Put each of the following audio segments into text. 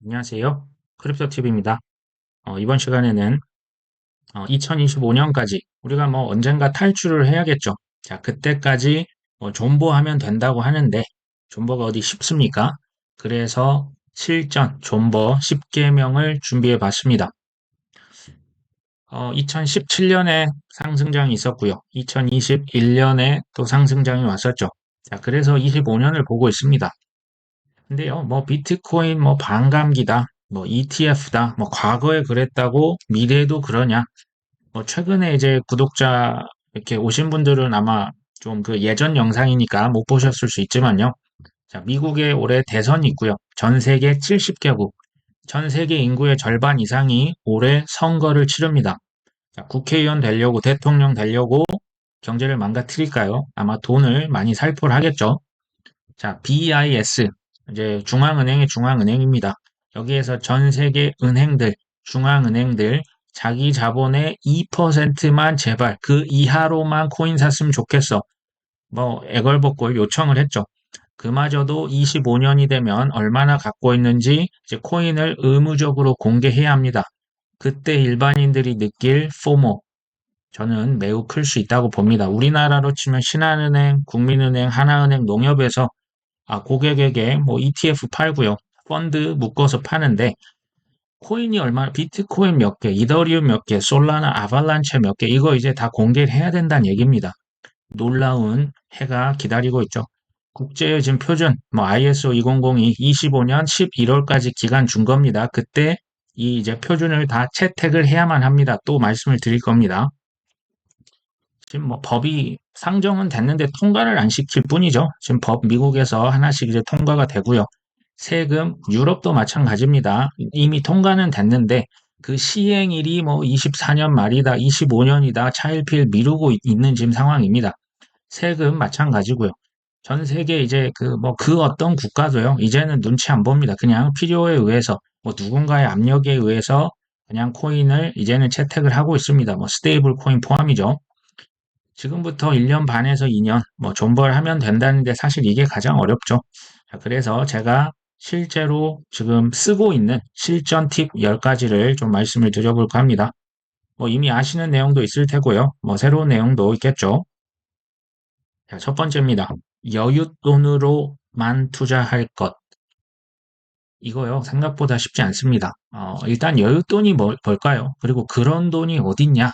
안녕하세요. 크립토TV입니다. 이번 시간에는 2025년까지 우리가 뭐 언젠가 탈출을 해야겠죠. 자, 그때까지 존버하면 된다고 하는데 존버가 어디 쉽습니까? 그래서 실전 존버 10계명을 준비해 봤습니다. 2017년에 상승장이 있었고요. 2021년에 또 상승장이 왔었죠. 자, 그래서 25년을 보고 있습니다. 근데요, 뭐 비트코인 뭐 반감기다, 뭐 ETF다, 뭐 과거에 그랬다고 미래에도 그러냐? 뭐 최근에 이제 구독자 이렇게 오신 분들은 아마 좀 그 예전 영상이니까 못 보셨을 수 있지만요. 자, 미국에 올해 대선이 있고요. 전 세계 70개국, 전 세계 인구의 절반 이상이 올해 선거를 치릅니다. 자, 국회의원 되려고 대통령 되려고 경제를 망가뜨릴까요? 아마 돈을 많이 살포를 하겠죠. 자, BIS, 이제 중앙은행의 중앙은행입니다. 여기에서 전 세계 은행들, 중앙은행들, 자기 자본의 2%만 제발 그 이하로만 코인 샀으면 좋겠어. 뭐 애걸복걸 요청을 했죠. 그마저도 25년이 되면 얼마나 갖고 있는지 이제 코인을 의무적으로 공개해야 합니다. 그때 일반인들이 느낄 포모, 저는 매우 클 수 있다고 봅니다. 우리나라로 치면 신한은행, 국민은행, 하나은행, 농협에서 고객에게 뭐 ETF 팔고요. 펀드 묶어서 파는데 코인이 얼마나 비트코인 몇 개, 이더리움 몇 개, 솔라나 아발란체 몇 개 이거 이제 다 공개를 해야 된다는 얘기입니다. 놀라운 해가 기다리고 있죠. 국제유진 표준 뭐 ISO 2002 25년 11월까지 기간 준 겁니다. 그때 이 이제 표준을 다 채택을 해야만 합니다. 또 말씀을 드릴 겁니다. 지금 뭐 법이 상정은 됐는데 통과를 안 시킬 뿐이죠. 지금 법 미국에서 하나씩 이제 통과가 되고요. 세금 유럽도 마찬가지입니다. 이미 통과는 됐는데 그 시행일이 뭐 24년 말이다, 25년이다 차일피일 미루고 있는 지금 상황입니다. 세금 마찬가지고요. 전 세계 이제 그 어떤 국가도요. 이제는 눈치 안 봅니다. 그냥 필요에 의해서 뭐 누군가의 압력에 의해서 그냥 코인을 이제는 채택을 하고 있습니다. 뭐 스테이블 코인 포함이죠. 지금부터 1년 반에서 2년 뭐 존버를 하면 된다는데 사실 이게 가장 어렵죠. 자, 그래서 제가 실제로 지금 쓰고 있는 실전 팁 10가지를 좀 말씀을 드려볼까 합니다. 뭐 이미 아시는 내용도 있을 테고요. 뭐 새로운 내용도 있겠죠. 자, 첫 번째입니다. 여윳돈으로만 투자할 것. 이거요, 생각보다 쉽지 않습니다. 일단 여윳돈이 뭘까요? 그리고 그런 돈이 어딨냐?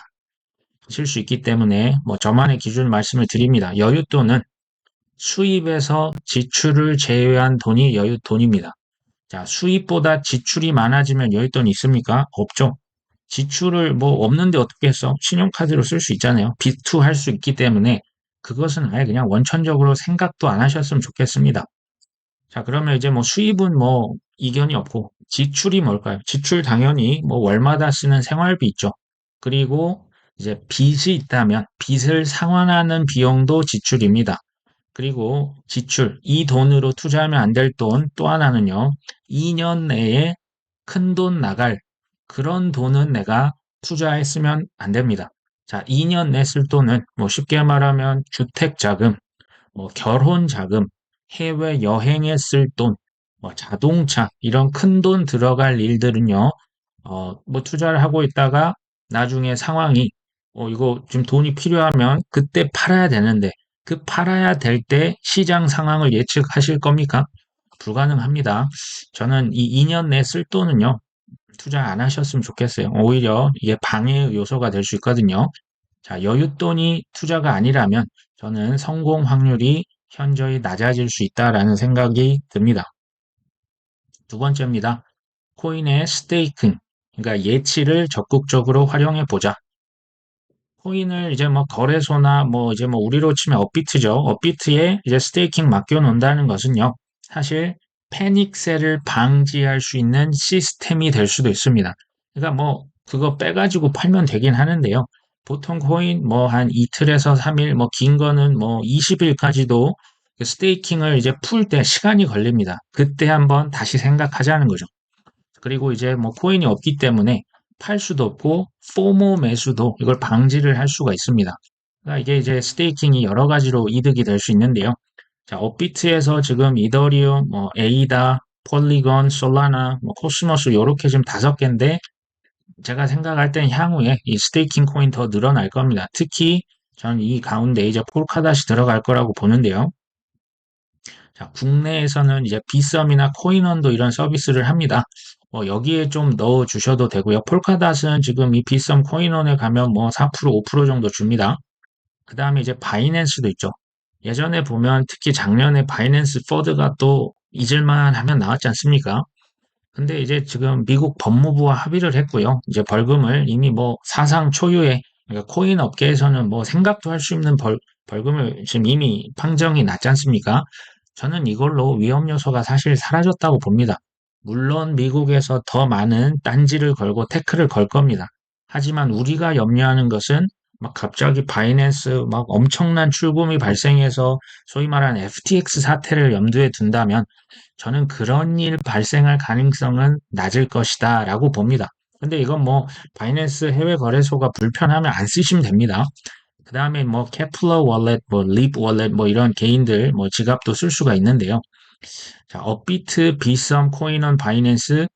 실 수 있기 때문에 뭐 저만의 기준 말씀을 드립니다. 여윳돈은 수입에서 지출을 제외한 돈이 여윳돈입니다. 자, 수입보다 지출이 많아지면 여윳돈이 있습니까? 없죠. 지출을 뭐 없는데 어떻게 했어? 신용카드로 쓸 수 있잖아요. 비투할 수 있기 때문에 그것은 아예 그냥 원천적으로 생각도 안 하셨으면 좋겠습니다. 자, 그러면 이제 뭐 수입은 뭐 이견이 없고 지출이 뭘까요? 지출 당연히 뭐 월마다 쓰는 생활비 있죠. 그리고 이제 빚이 있다면 빚을 상환하는 비용도 지출입니다. 그리고 지출, 이 돈으로 투자하면 안 될 돈 또 하나는요. 2년 내에 큰 돈 나갈 그런 돈은 내가 투자했으면 안 됩니다. 자, 2년 내 쓸 돈은 뭐 쉽게 말하면 주택 자금, 뭐 결혼 자금, 해외 여행에 쓸 돈, 뭐 자동차 이런 큰 돈 들어갈 일들은요. 뭐 투자를 하고 있다가 나중에 상황이 이거 지금 돈이 필요하면 그때 팔아야 되는데 그 팔아야 될 때 시장 상황을 예측하실 겁니까? 불가능합니다. 저는 이 2년 내 쓸 돈은요. 투자 안 하셨으면 좋겠어요. 오히려 이게 방해 요소가 될 수 있거든요. 자, 여윳돈이 투자가 아니라면 저는 성공 확률이 현저히 낮아질 수 있다라는 생각이 듭니다. 두 번째입니다. 코인의 스테이킹, 그러니까 예치를 적극적으로 활용해 보자. 코인을 이제 뭐 거래소나 뭐 이제 뭐 우리로 치면 업비트죠. 업비트에 이제 스테이킹 맡겨 놓는다는 것은요. 사실 패닉셀을 방지할 수 있는 시스템이 될 수도 있습니다. 그러니까 뭐 그거 빼가지고 팔면 되긴 하는데요. 보통 코인 뭐 한 이틀에서 3일, 뭐 긴 거는 뭐 20일까지도 스테이킹을 이제 풀 때 시간이 걸립니다. 그때 한번 다시 생각하자는 거죠. 그리고 이제 뭐 코인이 없기 때문에 팔 수도 없고 포모 매수도 이걸 방지를 할 수가 있습니다. 그러니까 이게 이제 스테이킹이 여러 가지로 이득이 될 수 있는데요. 자, 업비트에서 지금 이더리움, 뭐 에이다, 폴리건, 솔라나, 뭐 코스모스 요렇게 지금 5개인데 제가 생각할 땐 향후에 이 스테이킹 코인 더 늘어날 겁니다. 특히 저는 이 가운데 이제 폴카닷이 들어갈 거라고 보는데요. 자, 국내에서는 이제 비썸이나 코인원도 이런 서비스를 합니다. 여기에 좀 넣어 주셔도 되고요. 폴카닷은 지금 이 비썸 코인원에 가면 뭐 4%, 5% 정도 줍니다. 그 다음에 이제 바이낸스도 있죠. 예전에 보면 특히 작년에 바이낸스 포드가 또 잊을만 하면 나왔지 않습니까? 근데 이제 지금 미국 법무부와 합의를 했고요. 이제 벌금을 이미 뭐 사상 초유의 그러니까 코인 업계에서는 뭐 생각도 할 수 없는 벌금을 지금 이미 판정이 났지 않습니까? 저는 이걸로 위험 요소가 사실 사라졌다고 봅니다. 물론 미국에서 더 많은 딴지를 걸고 태클을 걸 겁니다. 하지만 우리가 염려하는 것은 막 갑자기 바이낸스 막 엄청난 출금이 발생해서 소위 말하는 FTX 사태를 염두에 둔다면 저는 그런 일 발생할 가능성은 낮을 것이다 라고 봅니다. 근데 이건 뭐 바이낸스 해외 거래소가 불편하면 안 쓰시면 됩니다. 그 다음에 뭐 케플러 월렛, 뭐 립 월렛 뭐 이런 개인들 뭐 지갑도 쓸 수가 있는데요. 자, 업비트, 비썸, 코인원, 바이낸스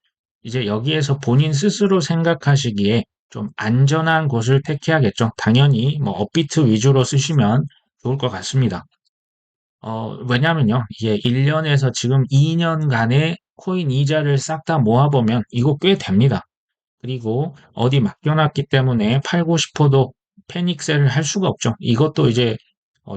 이제 여기에서 본인 스스로 생각하시기에 좀 안전한 곳을 택해야겠죠. 당연히 뭐 업비트 위주로 쓰시면 좋을 것 같습니다. 왜냐면요. 이게 1년에서 지금 2년간의 코인 이자를 싹 다 모아보면 이거 꽤 됩니다. 그리고 어디 맡겨놨기 때문에 팔고 싶어도 패닉셀을 할 수가 없죠. 이것도 이제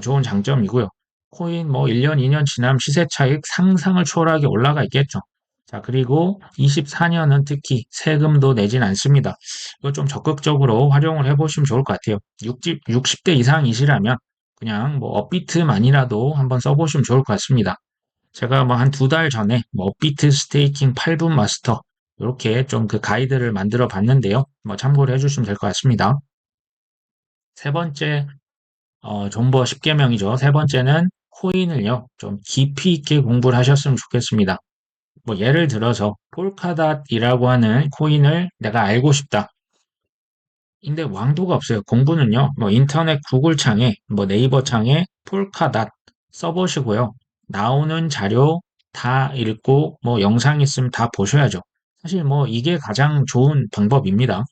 좋은 장점이고요. 코인 뭐 1년, 2년 지나면 시세 차익 상상을 초월하게 올라가 있겠죠. 자, 그리고 24년은 특히 세금도 내진 않습니다. 이거 좀 적극적으로 활용을 해보시면 좋을 것 같아요. 60대 이상이시라면 그냥 뭐 업비트만이라도 한번 써보시면 좋을 것 같습니다. 제가 뭐 한 2달 전에 뭐 업비트 스테이킹 8분 마스터 이렇게 좀 그 가이드를 만들어 봤는데요. 뭐 참고를 해주시면 될 것 같습니다. 세 번째, 존버 10계명이죠. 세 번째는 코인을요, 좀 깊이 있게 공부를 하셨으면 좋겠습니다. 뭐 예를 들어서 폴카닷이라고 하는 코인을 내가 알고 싶다. 근데 왕도가 없어요. 공부는요, 뭐 인터넷 구글 창에, 뭐 네이버 창에 폴카닷 써보시고요. 나오는 자료 다 읽고, 뭐 영상 있으면 다 보셔야죠. 사실 뭐 이게 가장 좋은 방법입니다.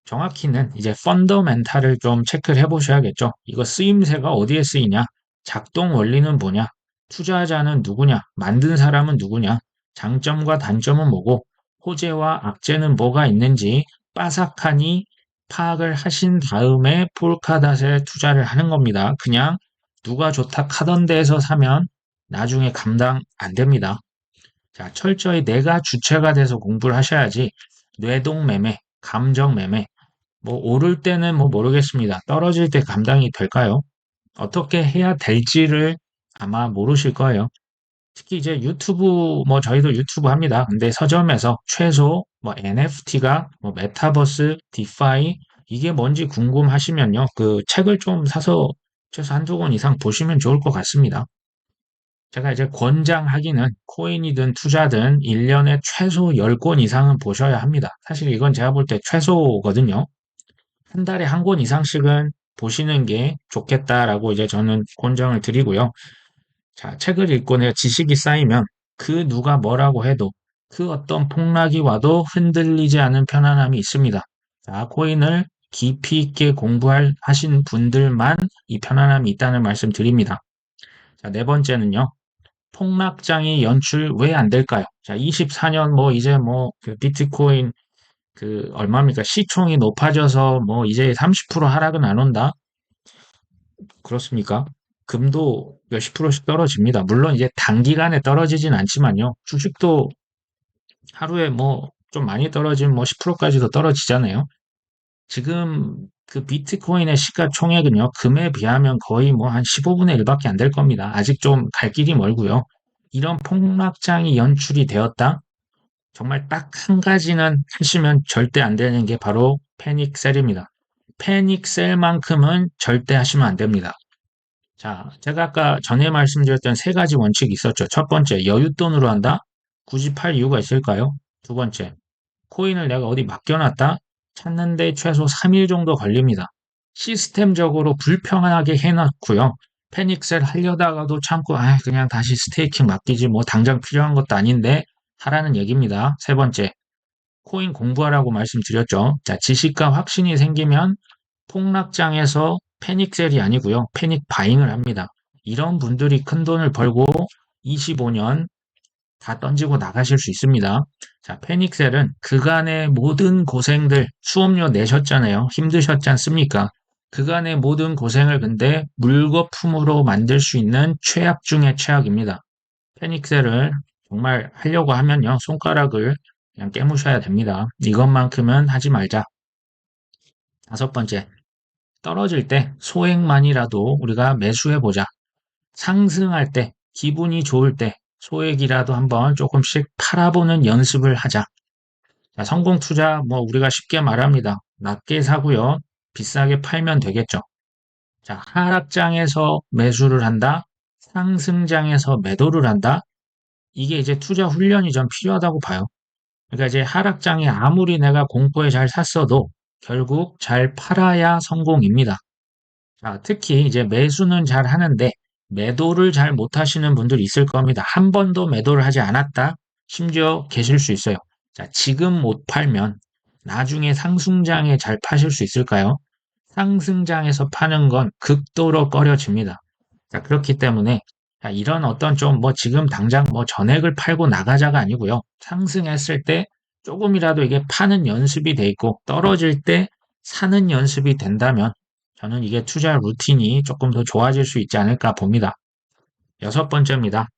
정확히는 이제 펀더멘탈을 좀 체크를 해보셔야겠죠. 이거 쓰임새가 어디에 쓰이냐? 작동 원리는 뭐냐? 투자자는 누구냐? 만든 사람은 누구냐? 장점과 단점은 뭐고? 호재와 악재는 뭐가 있는지 빠삭하니 파악을 하신 다음에 폴카닷에 투자를 하는 겁니다. 그냥 누가 좋다 하던 데에서 사면 나중에 감당 안 됩니다. 자, 철저히 내가 주체가 돼서 공부를 하셔야지 뇌동 매매, 감정 매매, 뭐 오를 때는 뭐 모르겠습니다. 떨어질 때 감당이 될까요? 어떻게 해야 될지를 아마 모르실 거예요. 특히 이제 유튜브 뭐 저희도 유튜브 합니다. 근데 서점에서 최소 뭐 NFT가 뭐 메타버스, 디파이 이게 뭔지 궁금하시면요. 그 책을 좀 사서 최소 한두 권 이상 보시면 좋을 것 같습니다. 제가 이제 권장하기는 코인이든 투자든 1년에 최소 10권 이상은 보셔야 합니다. 사실 이건 제가 볼 때 최소거든요. 한 달에 한 권 이상씩은 보시는 게 좋겠다라고 이제 저는 권장을 드리고요. 자, 책을 읽고 내 지식이 쌓이면 그 누가 뭐라고 해도 그 어떤 폭락이 와도 흔들리지 않은 편안함이 있습니다. 자, 코인을 깊이 있게 하신 분들만 이 편안함이 있다는 말씀 드립니다. 자, 네 번째는요. 폭락장이 연출 왜 안 될까요? 자, 24년 뭐 이제 뭐 그 비트코인 그 얼마입니까? 시총이 높아져서 뭐 이제 30% 하락은 안 온다? 그렇습니까? 금도 몇십 프로씩 떨어집니다. 물론 이제 단기간에 떨어지진 않지만요. 주식도 하루에 뭐 좀 많이 떨어지면 뭐 10%까지도 떨어지잖아요. 지금 그 비트코인의 시가총액은요, 금에 비하면 거의 뭐 한 15분의 1밖에 안 될 겁니다. 아직 좀 갈 길이 멀고요. 이런 폭락장이 연출이 되었다? 정말 딱 한 가지는 하시면 절대 안 되는 게 바로 패닉셀입니다. 패닉셀만큼은 절대 하시면 안 됩니다. 자, 제가 아까 전에 말씀드렸던 세 가지 원칙이 있었죠. 첫 번째, 여윳돈으로 한다? 굳이 팔 이유가 있을까요? 두 번째, 코인을 내가 어디 맡겨놨다? 찾는데 최소 3일 정도 걸립니다. 시스템적으로 불평하게 해놨고요. 패닉셀 하려다가도 참고, 그냥 다시 스테이킹 맡기지, 뭐, 당장 필요한 것도 아닌데, 하라는 얘기입니다. 세 번째, 코인 공부하라고 말씀드렸죠. 자, 지식과 확신이 생기면 폭락장에서 패닉셀이 아니고요. 패닉 바잉을 합니다. 이런 분들이 큰 돈을 벌고 25년 다 던지고 나가실 수 있습니다. 자, 패닉셀은 그간의 모든 고생들, 수업료 내셨잖아요. 힘드셨지 않습니까? 그간의 모든 고생을 근데 물거품으로 만들 수 있는 최악 중의 최악입니다. 패닉셀을 정말 하려고 하면요. 손가락을 그냥 깨무셔야 됩니다. 이것만큼은 하지 말자. 다섯 번째, 떨어질 때 소액만이라도 우리가 매수해보자. 상승할 때, 기분이 좋을 때, 소액이라도 한번 조금씩 팔아보는 연습을 하자. 자, 성공 투자, 뭐, 우리가 쉽게 말합니다. 낮게 사고요. 비싸게 팔면 되겠죠. 자, 하락장에서 매수를 한다. 상승장에서 매도를 한다. 이게 이제 투자 훈련이 좀 필요하다고 봐요. 그러니까 이제 하락장에 아무리 내가 공포에 잘 샀어도 결국 잘 팔아야 성공입니다. 자, 특히 이제 매수는 잘 하는데 매도를 잘 못하시는 분들 있을 겁니다. 한 번도 매도를 하지 않았다. 심지어 계실 수 있어요. 자, 지금 못 팔면 나중에 상승장에 잘 파실 수 있을까요? 상승장에서 파는 건 극도로 꺼려집니다. 자, 그렇기 때문에 자, 이런 어떤 좀 뭐 지금 당장 뭐 전액을 팔고 나가자가 아니고요. 상승했을 때 조금이라도 이게 파는 연습이 돼 있고 떨어질 때 사는 연습이 된다면 저는 이게 투자 루틴이 조금 더 좋아질 수 있지 않을까 봅니다. 여섯 번째입니다.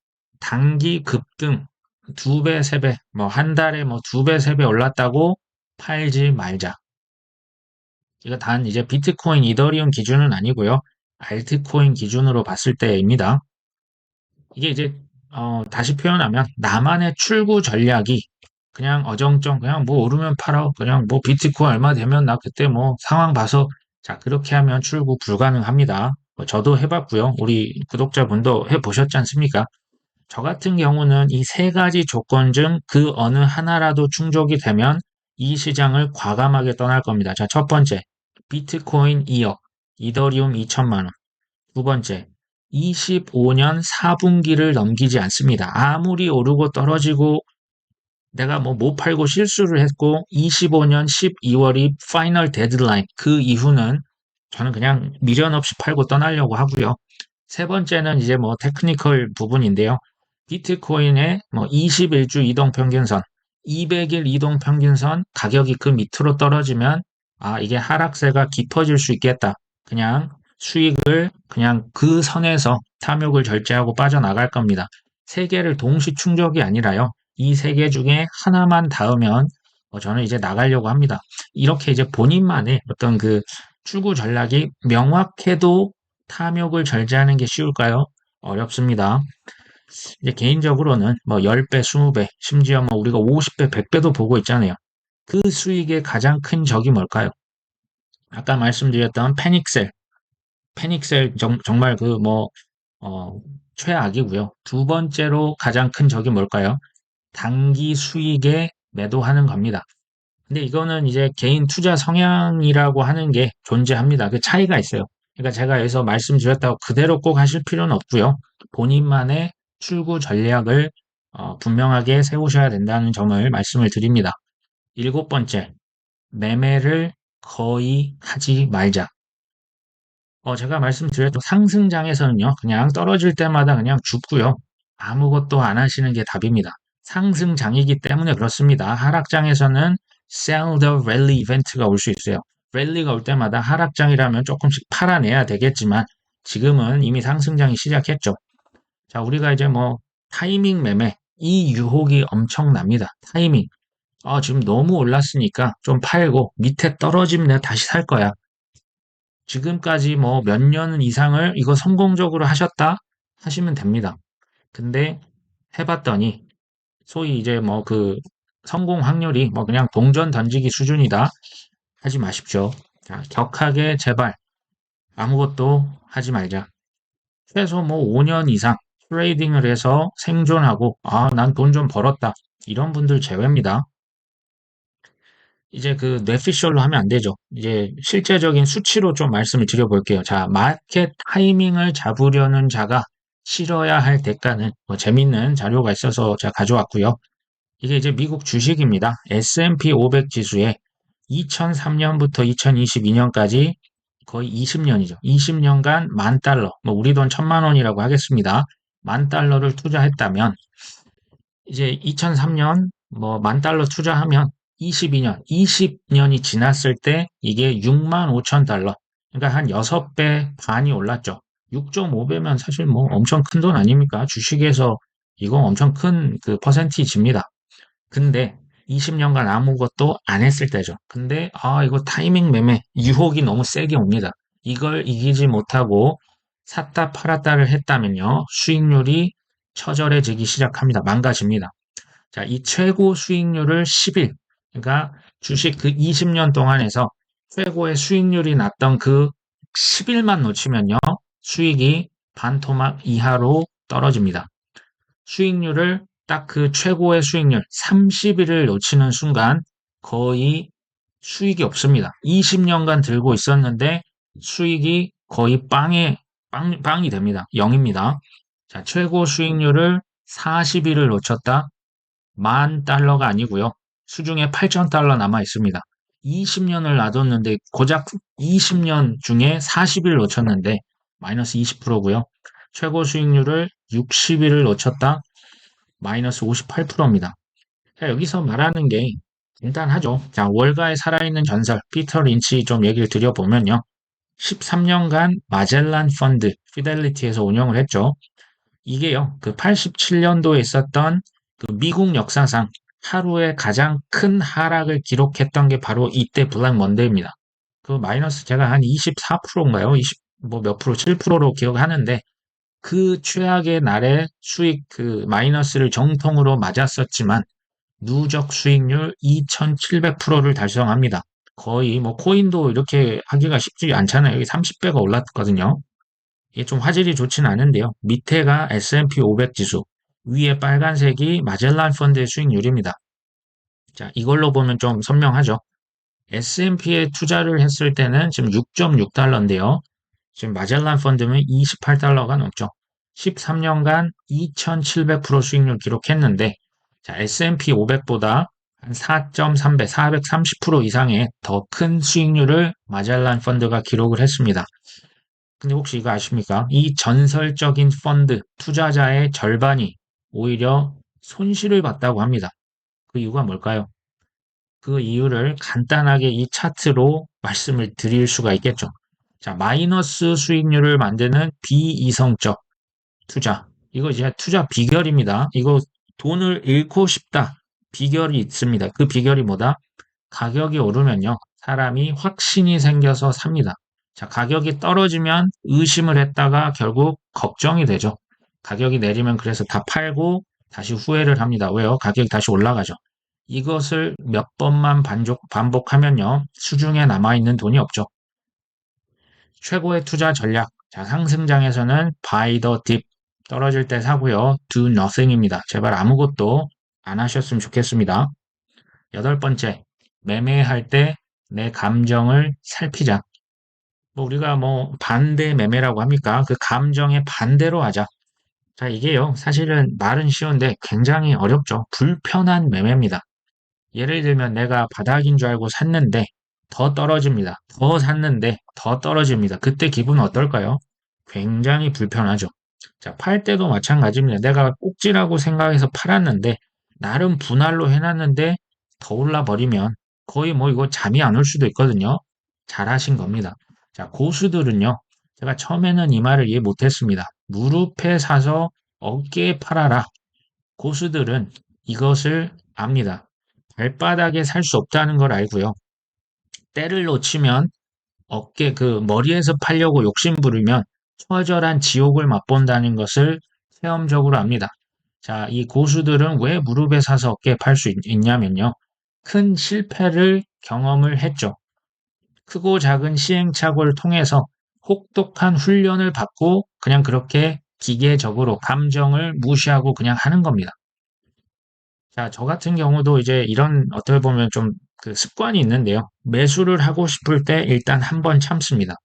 단기 급등 두 배, 세 배, 뭐 한 달에 뭐 두 배, 세 배 올랐다고 팔지 말자. 이거 단 이제 비트코인, 이더리움 기준은 아니고요. 알트코인 기준으로 봤을 때입니다. 이게 이제 다시 표현하면 나만의 출구 전략이 그냥 어정쩡 그냥 뭐 오르면 팔아 그냥 뭐 비트코인 얼마 되면 나 그때 뭐 상황 봐서 자 그렇게 하면 출구 불가능합니다. 뭐 저도 해봤고요. 우리 구독자분도 해보셨지 않습니까? 저 같은 경우는 이 세 가지 조건 중 그 어느 하나라도 충족이 되면 이 시장을 과감하게 떠날 겁니다. 자, 첫 번째, 비트코인 2억, 이더리움 2천만 원. 두 번째, 25년 4분기를 넘기지 않습니다. 아무리 오르고 떨어지고 내가 뭐 못 팔고 실수를 했고 25년 12월이 파이널 데드라인 그 이후는 저는 그냥 미련 없이 팔고 떠나려고 하고요. 세 번째는 이제 뭐 테크니컬 부분인데요. 비트코인의 뭐 21주 이동평균선, 200일 이동평균선 가격이 그 밑으로 떨어지면 이게 하락세가 깊어질 수 있겠다. 그냥 수익을 그냥 그 선에서 탐욕을 절제하고 빠져나갈 겁니다. 세 개를 동시 충족이 아니라요. 이 세 개 중에 하나만 닿으면 저는 이제 나가려고 합니다. 이렇게 이제 본인만의 어떤 그 출구 전략이 명확해도 탐욕을 절제하는 게 쉬울까요? 어렵습니다. 이제 개인적으로는 뭐 10배, 20배, 심지어 뭐 우리가 50배, 100배도 보고 있잖아요. 그 수익의 가장 큰 적이 뭘까요? 아까 말씀드렸던 패닉셀. 패닉셀 정말 그 뭐, 어, 최악이고요. 두 번째로 가장 큰 적이 뭘까요? 단기 수익에 매도하는 겁니다. 근데 이거는 이제 개인 투자 성향이라고 하는 게 존재합니다. 그 차이가 있어요. 그러니까 제가 여기서 말씀드렸다고 그대로 꼭 하실 필요는 없고요. 본인만의 출구 전략을 분명하게 세우셔야 된다는 점을 말씀을 드립니다. 일곱 번째, 매매를 거의 하지 말자. 제가 말씀드렸죠. 상승장에서는요, 그냥 떨어질 때마다 그냥 죽고요. 아무것도 안 하시는 게 답입니다. 상승장이기 때문에 그렇습니다. 하락장에서는 sell the rally 이벤트가 올 수 있어요. 랠리가 올 때마다 하락장이라면 조금씩 팔아내야 되겠지만 지금은 이미 상승장이 시작했죠. 자, 우리가 이제 뭐 타이밍 매매, 이 유혹이 엄청납니다. 타이밍. 지금 너무 올랐으니까 좀 팔고 밑에 떨어지면 내가 다시 살 거야. 지금까지 뭐 몇 년 이상을 이거 성공적으로 하셨다 하시면 됩니다. 근데 해봤더니 소위 이제 뭐 그 성공 확률이 뭐 그냥 동전 던지기 수준이다 하지 마십시오. 자, 격하게 제발 아무것도 하지 말자. 최소 뭐 5년 이상 트레이딩을 해서 생존하고 난 돈 좀 벌었다. 이런 분들 제외입니다. 이제 그 뇌피셜로 하면 안 되죠. 이제 실제적인 수치로 좀 말씀을 드려볼게요. 자, 마켓 타이밍을 잡으려는 자가 치러야 할 대가는 뭐 재밌는 자료가 있어서 제가 가져왔고요. 이게 이제 미국 주식입니다. S&P 500 지수에 2003년부터 2022년까지 거의 20년이죠. 20년간 10,000달러, 뭐 우리 돈 1,000만 원이라고 하겠습니다. 10,000달러를 투자했다면 이제 2003년 뭐 10,000달러 투자하면 22년, 20년이 지났을 때 이게 65,000달러. 그러니까 한 6배 반이 올랐죠. 6.5배면 사실 뭐 엄청 큰 돈 아닙니까? 주식에서 이거 엄청 큰 그 퍼센티지입니다. 근데 20년간 아무것도 안 했을 때죠. 근데 이거 타이밍 매매 유혹이 너무 세게 옵니다. 이걸 이기지 못하고 샀다 팔았다를 했다면요. 수익률이 처절해지기 시작합니다. 망가집니다. 자, 이 최고 수익률을 10일, 그러니까 주식 그 20년 동안에서 최고의 수익률이 났던 그 10일만 놓치면요. 수익이 반토막 이하로 떨어집니다. 수익률을 딱 그 최고의 수익률 30일을 놓치는 순간 거의 수익이 없습니다. 20년간 들고 있었는데 수익이 거의 빵이 됩니다. 0입니다. 자, 최고 수익률을 40일을 놓쳤다. 10,000달러가 아니고요. 수중에 8,000달러 남아 있습니다. 20년을 놔뒀는데 고작 20년 중에 40일 놓쳤는데 마이너스 20%고요. 최고 수익률을 60일을 놓쳤다. 마이너스 58%입니다. 자, 여기서 말하는 게 간단하죠. 자, 월가의 살아있는 전설, 피터 린치 좀 얘기를 드려보면요. 13년간 마젤란 펀드, 피델리티에서 운영을 했죠. 이게요, 그 87년도에 있었던 그 미국 역사상 하루에 가장 큰 하락을 기록했던 게 바로 이때 블랙 먼데이입니다. 그 마이너스 제가 한 24%인가요? 20, 뭐 몇 프로, 7%로 기억하는데 그 최악의 날에 수익 그 마이너스를 정통으로 맞았었지만 누적 수익률 2700%를 달성합니다. 거의 뭐 코인도 이렇게 하기가 쉽지 않잖아요. 여기 30배가 올랐거든요. 이게 좀 화질이 좋진 않은데요. 밑에가 S&P 500 지수, 위에 빨간색이 마젤란 펀드의 수익률입니다. 자, 이걸로 보면 좀 선명하죠. S&P에 투자를 했을 때는 지금 6.6달러인데요. 지금 마젤란 펀드는 28달러가 넘죠. 13년간 2700% 수익률 기록했는데, 자, S&P 500보다 한 4.3배, 430% 이상의 더 큰 수익률을 마젤란 펀드가 기록을 했습니다. 근데 혹시 이거 아십니까? 이 전설적인 펀드 투자자의 절반이 오히려 손실을 봤다고 합니다. 그 이유가 뭘까요? 그 이유를 간단하게 이 차트로 말씀을 드릴 수가 있겠죠. 자, 마이너스 수익률을 만드는 비이성적 투자. 이거 이제 투자 비결입니다. 이거 돈을 잃고 싶다. 비결이 있습니다. 그 비결이 뭐다? 가격이 오르면요. 사람이 확신이 생겨서 삽니다. 자, 가격이 떨어지면 의심을 했다가 결국 걱정이 되죠. 가격이 내리면 그래서 다 팔고 다시 후회를 합니다. 왜요? 가격이 다시 올라가죠. 이것을 몇 번만 반복하면요. 수중에 남아있는 돈이 없죠. 최고의 투자 전략. 자, 상승장에서는 buy the dip. 떨어질 때 사고요. do nothing입니다. 제발 아무것도 안 하셨으면 좋겠습니다. 여덟 번째, 매매할 때 내 감정을 살피자. 뭐 우리가 뭐 반대 매매라고 합니까? 그 감정의 반대로 하자. 자, 이게요. 사실은 말은 쉬운데 굉장히 어렵죠. 불편한 매매입니다. 예를 들면 내가 바닥인 줄 알고 샀는데 더 떨어집니다. 더 샀는데 더 떨어집니다. 그때 기분은 어떨까요? 굉장히 불편하죠. 자, 팔 때도 마찬가지입니다. 내가 꼭지라고 생각해서 팔았는데 나름 분할로 해놨는데 더 올라버리면 거의 뭐 이거 잠이 안 올 수도 있거든요. 잘하신 겁니다. 자, 고수들은요. 제가 처음에는 이 말을 이해 못했습니다. 무릎에 사서 어깨에 팔아라. 고수들은 이것을 압니다. 발바닥에 살 수 없다는 걸 알고요. 때를 놓치면 어깨 그 머리에서 팔려고 욕심 부리면 처절한 지옥을 맛본다는 것을 체험적으로 압니다. 자, 이 고수들은 왜 무릎에 사서 어깨에 팔 수 있냐면요. 큰 실패를 경험을 했죠. 크고 작은 시행착오를 통해서 혹독한 훈련을 받고 그냥 그렇게 기계적으로 감정을 무시하고 그냥 하는 겁니다. 자, 저 같은 경우도 이제 이런 어떻게 보면 좀 그 습관이 있는데요. 매수를 하고 싶을 때 일단 한 번 참습니다.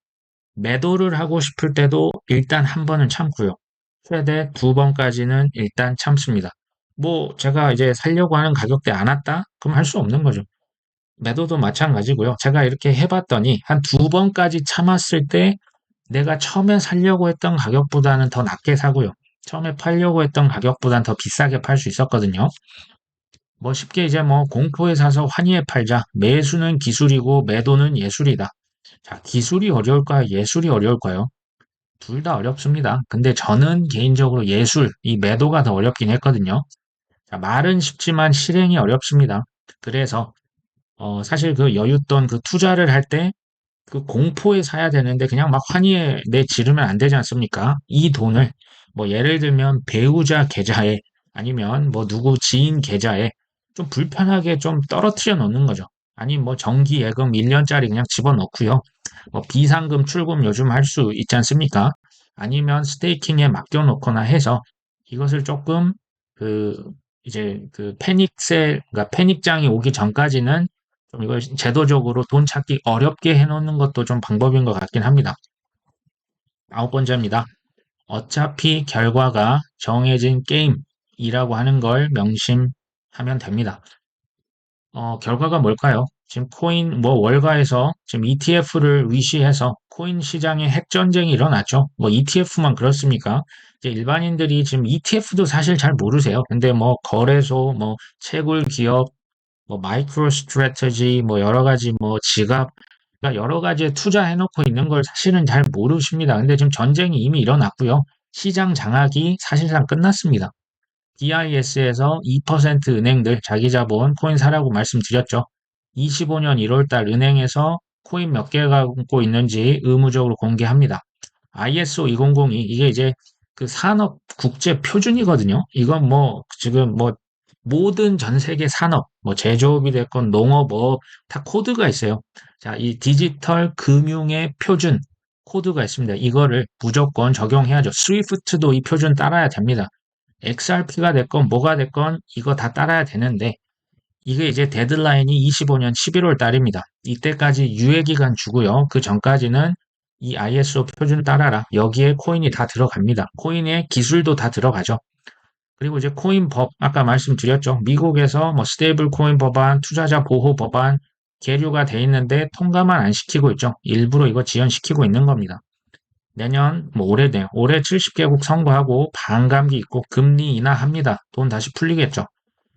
매도를 하고 싶을 때도 일단 한 번은 참고요. 최대 두 번까지는 일단 참습니다. 뭐 제가 이제 살려고 하는 가격대 안 왔다? 그럼 할 수 없는 거죠. 매도도 마찬가지고요. 제가 이렇게 해봤더니 한 두 번까지 참았을 때 내가 처음에 살려고 했던 가격보다는 더 낮게 사고요. 처음에 팔려고 했던 가격보다는 더 비싸게 팔 수 있었거든요. 뭐 쉽게 이제 뭐 공포에 사서 환희에 팔자. 매수는 기술이고 매도는 예술이다. 자, 기술이 어려울까요? 예술이 어려울까요? 둘 다 어렵습니다. 근데 저는 개인적으로 예술, 이 매도가 더 어렵긴 했거든요. 자, 말은 쉽지만 실행이 어렵습니다. 그래서 사실 그 여윳돈 그 투자를 할 때 그 공포에 사야 되는데 그냥 막 환희에 내 지르면 안 되지 않습니까? 이 돈을 뭐 예를 들면 배우자 계좌에 아니면 뭐 누구 지인 계좌에 좀 불편하게 좀 떨어뜨려 놓는 거죠. 아니 뭐 정기 예금 1년짜리 그냥 집어넣고요. 뭐 비상금 출금 요즘 할 수 있지 않습니까? 아니면 스테이킹에 맡겨놓거나 해서 이것을 조금 그 이제 그 패닉셀, 그러니까 패닉장이 오기 전까지는 좀 이걸 제도적으로 돈 찾기 어렵게 해놓는 것도 좀 방법인 것 같긴 합니다. 아홉 번째입니다. 어차피 결과가 정해진 게임이라고 하는 걸 명심하면 됩니다. 결과가 뭘까요? 지금 코인, 뭐, 월가에서 지금 ETF를 위시해서 코인 시장에 핵전쟁이 일어났죠. 뭐, ETF만 그렇습니까? 이제 일반인들이 지금 ETF도 사실 잘 모르세요. 근데 뭐, 거래소, 뭐, 채굴 기업, 뭐, 마이크로 스트래터지, 뭐, 여러 가지 뭐, 지갑, 그러니까 여러 가지에 투자해놓고 있는 걸 사실은 잘 모르십니다. 근데 지금 전쟁이 이미 일어났고요. 시장 장악이 사실상 끝났습니다. DIS에서 2% 은행들 자기 자본 코인 사라고 말씀드렸죠. 25년 1월달 은행에서 코인 몇 개 갖고 있는지 의무적으로 공개합니다. ISO 2002 이게 이제 그 산업 국제 표준이거든요. 이건 뭐 지금 뭐 모든 전 세계 산업, 뭐 제조업이 됐건 농업업 다 코드가 있어요. 자, 이 디지털 금융의 표준 코드가 있습니다. 이거를 무조건 적용해야죠. 스위프트도 이 표준 따라야 됩니다. XRP가 됐건 뭐가 됐건 이거 다 따라야 되는데 이게 이제 데드라인이 25년 11월 달입니다. 이때까지 유예 기간 주고요. 그 전까지는 이 ISO 표준 따라라. 여기에 코인이 다 들어갑니다. 코인의 기술도 다 들어가죠. 그리고 이제 코인 법 아까 말씀드렸죠. 미국에서 뭐 스테이블 코인 법안, 투자자 보호 법안 계류가 돼 있는데 통과만 안 시키고 있죠. 일부러 이거 지연시키고 있는 겁니다. 내년 뭐 올해네요. 올해 70개국 선거하고 반감기 있고 금리 인하합니다. 돈 다시 풀리겠죠.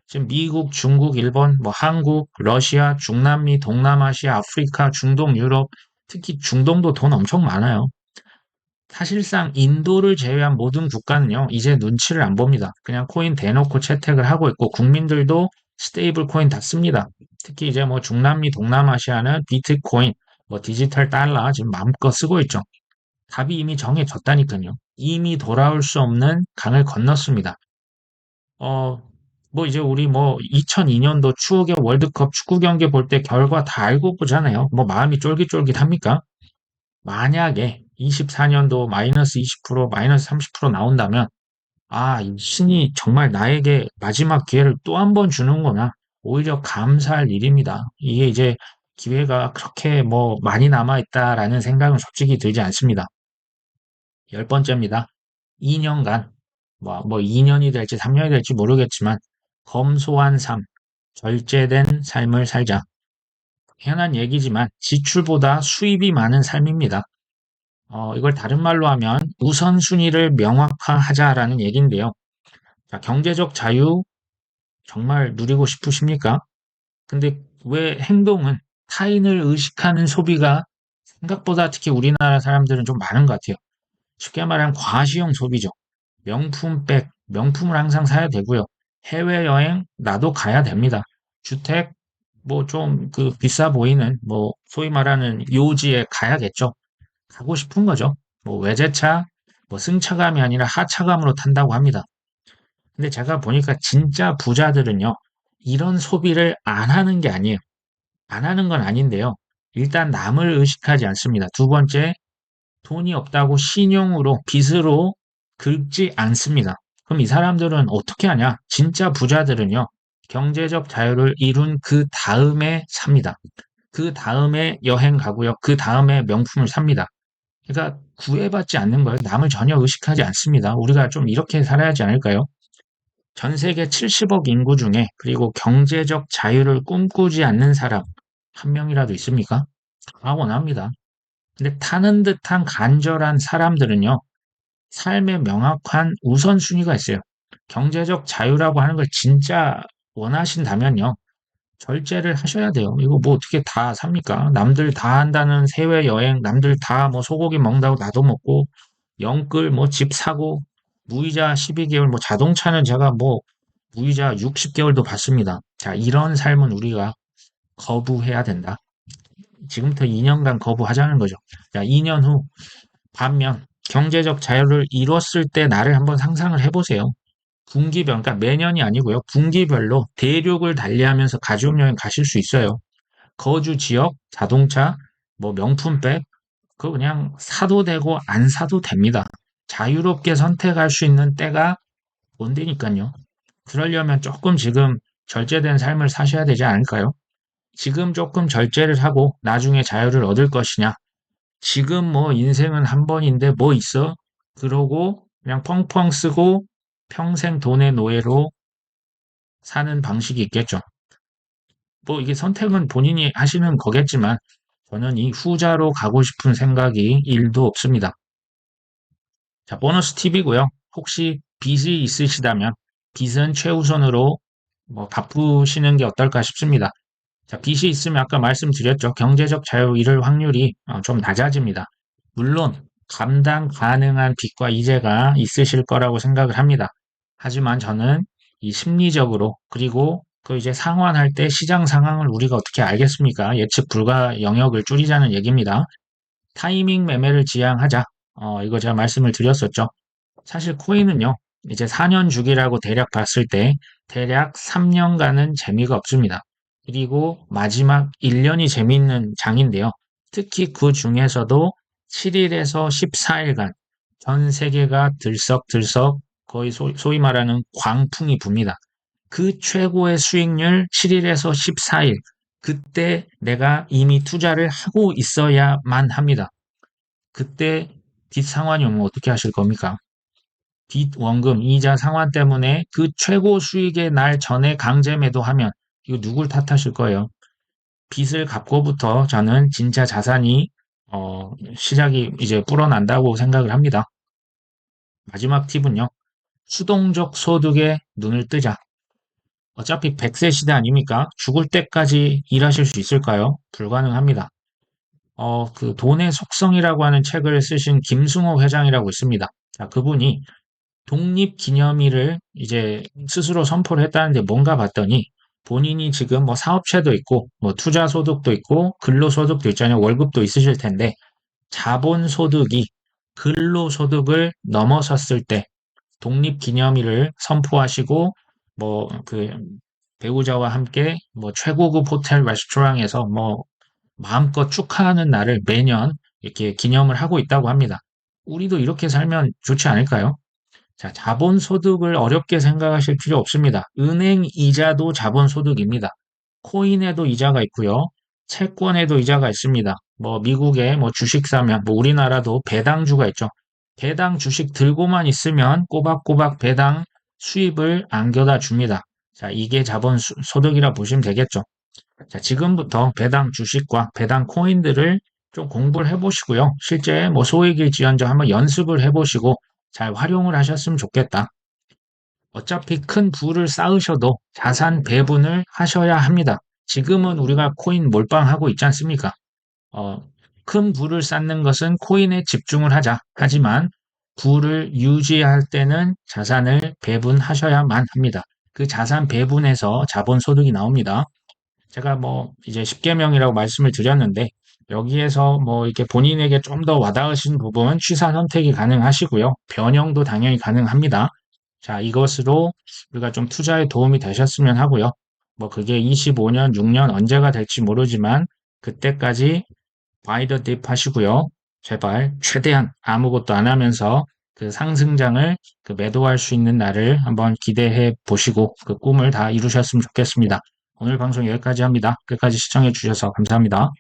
지금 미국, 중국, 일본, 뭐 한국, 러시아, 중남미, 동남아시아, 아프리카, 중동, 유럽, 특히 중동도 돈 엄청 많아요. 사실상 인도를 제외한 모든 국가는요, 이제 눈치를 안 봅니다. 그냥 코인 대놓고 채택을 하고 있고, 국민들도 스테이블 코인 다 씁니다. 특히 이제 뭐 중남미, 동남아시아는 비트코인, 뭐 디지털 달러 지금 마음껏 쓰고 있죠. 답이 이미 정해졌다니까요. 이미 돌아올 수 없는 강을 건넜습니다. 어, 뭐 이제 우리 뭐 2002년도 추억의 월드컵 축구 경기 볼 때 결과 다 알고 보잖아요. 뭐 마음이 쫄깃쫄깃합니까? 만약에 24년도 마이너스 20%, 마이너스 30% 나온다면, 아, 이 신이 정말 나에게 마지막 기회를 또 한 번 주는구나. 오히려 감사할 일입니다. 이게 이제 기회가 그렇게 뭐 많이 남아있다라는 생각은 솔직히 들지 않습니다. 열 번째입니다. 2년간, 뭐 2년이 될지 3년이 될지 모르겠지만, 검소한 삶, 절제된 삶을 살자. 흔한 얘기지만 지출보다 수입이 많은 삶입니다. 이걸 다른 말로 하면 우선순위를 명확화하자라는 얘기인데요. 자, 경제적 자유 정말 누리고 싶으십니까? 근데 왜 행동은 타인을 의식하는 소비가 생각보다 특히 우리나라 사람들은 좀 많은 것 같아요. 쉽게 말하면 과시형 소비죠. 명품백, 명품을 항상 사야 되고요. 해외여행, 나도 가야 됩니다. 주택, 뭐 좀 그 비싸 보이는, 뭐 소위 말하는 요지에 가야겠죠. 가고 싶은 거죠. 뭐 외제차, 뭐 승차감이 아니라 하차감으로 탄다고 합니다. 근데 제가 보니까 진짜 부자들은요, 이런 소비를 안 하는 게 아니에요. 안 하는 건 아닌데요. 일단 남을 의식하지 않습니다. 두 번째, 돈이 없다고 신용으로, 빚으로 긁지 않습니다. 그럼 이 사람들은 어떻게 하냐? 진짜 부자들은요, 경제적 자유를 이룬 그 다음에 삽니다. 그 다음에 여행 가고요. 그 다음에 명품을 삽니다. 그러니까 구애받지 않는 거예요. 남을 전혀 의식하지 않습니다. 우리가 좀 이렇게 살아야 하지 않을까요? 전 세계 70억 인구 중에 그리고 경제적 자유를 꿈꾸지 않는 사람 한 명이라도 있습니까? 다 원합니다. 근데 타는 듯한 간절한 사람들은요, 삶의 명확한 우선순위가 있어요. 경제적 자유라고 하는 걸 진짜 원하신다면요, 절제를 하셔야 돼요. 이거 뭐 어떻게 다 삽니까? 남들 다 한다는 해외여행, 남들 다 뭐 소고기 먹는다고 나도 먹고, 영끌 뭐 집 사고, 무이자 12개월, 뭐 자동차는 제가 뭐 무이자 60개월도 받습니다. 자, 이런 삶은 우리가 거부해야 된다. 지금부터 2년간 거부하자는 거죠. 자, 2년 후 반면 경제적 자유를 이뤘을 때 나를 한번 상상을 해보세요. 분기별, 그러니까 매년이 아니고요. 분기별로 대륙을 달리하면서 가족여행 가실 수 있어요. 거주 지역, 자동차, 뭐 명품백, 그거 그냥 사도 되고 안 사도 됩니다. 자유롭게 선택할 수 있는 때가 온다니까요. 그러려면 조금 지금 절제된 삶을 사셔야 되지 않을까요? 지금 조금 절제를 하고 나중에 자유를 얻을 것이냐? 지금 뭐 인생은 한 번인데 뭐 있어? 그러고 그냥 펑펑 쓰고 평생 돈의 노예로 사는 방식이 있겠죠. 뭐 이게 선택은 본인이 하시는 거겠지만 저는 이 후자로 가고 싶은 생각이 1도 없습니다. 자, 보너스 팁이고요. 혹시 빚이 있으시다면 빚은 최우선으로 뭐 갚으시는 게 어떨까 싶습니다. 자, 빚이 있으면 아까 말씀드렸죠. 경제적 자유 이룰 확률이 좀 낮아집니다. 물론 감당 가능한 빚과 이자가 있으실 거라고 생각을 합니다. 하지만 저는 이 심리적으로 그리고 그 이제 상환할 때 시장 상황을 우리가 어떻게 알겠습니까? 예측 불가 영역을 줄이자는 얘기입니다. 타이밍 매매를 지향하자. 이거 제가 말씀을 드렸었죠. 사실 코인은요, 이제 4년 주기라고 대략 봤을 때 대략 3년간은 재미가 없습니다. 그리고 마지막 1년이 재미있는 장인데요. 특히 그 중에서도 7일에서 14일간 전 세계가 들썩들썩 거의 소위 말하는 광풍이 붑니다. 그 최고의 수익률 7일에서 14일. 그때 내가 이미 투자를 하고 있어야만 합니다. 그때 뒷상환이 오면 어떻게 하실 겁니까? 빚, 원금, 이자 상환 때문에 그 최고 수익의 날 전에 강제 매도하면 이거 누굴 탓하실 거예요? 빚을 갚고부터 저는 진짜 자산이 시작이 이제 불어난다고 생각을 합니다. 마지막 팁은요. 수동적 소득에 눈을 뜨자. 어차피 100세 시대 아닙니까? 죽을 때까지 일하실 수 있을까요? 불가능합니다. 그 돈의 속성이라고 하는 책을 쓰신 김승호 회장이라고 있습니다. 자, 그분이 독립기념일을 이제 스스로 선포를 했다는데 뭔가 봤더니 본인이 지금 뭐 사업체도 있고 뭐 투자소득도 있고 근로소득도 있잖아요. 월급도 있으실 텐데 자본소득이 근로소득을 넘어섰을 때 독립기념일을 선포하시고 뭐 그 배우자와 함께 뭐 최고급 호텔 레스토랑에서 뭐 마음껏 축하하는 날을 매년 이렇게 기념을 하고 있다고 합니다. 우리도 이렇게 살면 좋지 않을까요? 자, 자본소득을 어렵게 생각하실 필요 없습니다. 은행 이자도 자본소득입니다. 코인에도 이자가 있고요. 채권에도 이자가 있습니다. 뭐 미국에 뭐 주식 사면 뭐 우리나라도 배당주가 있죠. 배당 주식 들고만 있으면 꼬박꼬박 배당 수입을 안겨다 줍니다. 자, 이게 자본소득이라 보시면 되겠죠. 자, 지금부터 배당 주식과 배당 코인들을 좀 공부를 해보시고요. 실제 뭐 소액일지언정 한번 연습을 해보시고 잘 활용을 하셨으면 좋겠다. 어차피 큰 부를 쌓으셔도 자산 배분을 하셔야 합니다. 지금은 우리가 코인 몰빵하고 있지 않습니까? 어, 큰 부를 쌓는 것은 코인에 집중을 하자. 하지만 부를 유지할 때는 자산을 배분하셔야만 합니다. 그 자산 배분에서 자본소득이 나옵니다. 제가 뭐 이제 10계명이라고 말씀을 드렸는데 여기에서 뭐 이렇게 본인에게 좀 더 와닿으신 부분 취사 선택이 가능하시고요. 변형도 당연히 가능합니다. 자, 이것으로 우리가 좀 투자에 도움이 되셨으면 하고요. 뭐 그게 25년, 6년 언제가 될지 모르지만 그때까지 바이 더 딥 하시고요. 제발 최대한 아무것도 안 하면서 그 상승장을 그 매도할 수 있는 날을 한번 기대해 보시고 그 꿈을 다 이루셨으면 좋겠습니다. 오늘 방송 여기까지 합니다. 끝까지 시청해 주셔서 감사합니다.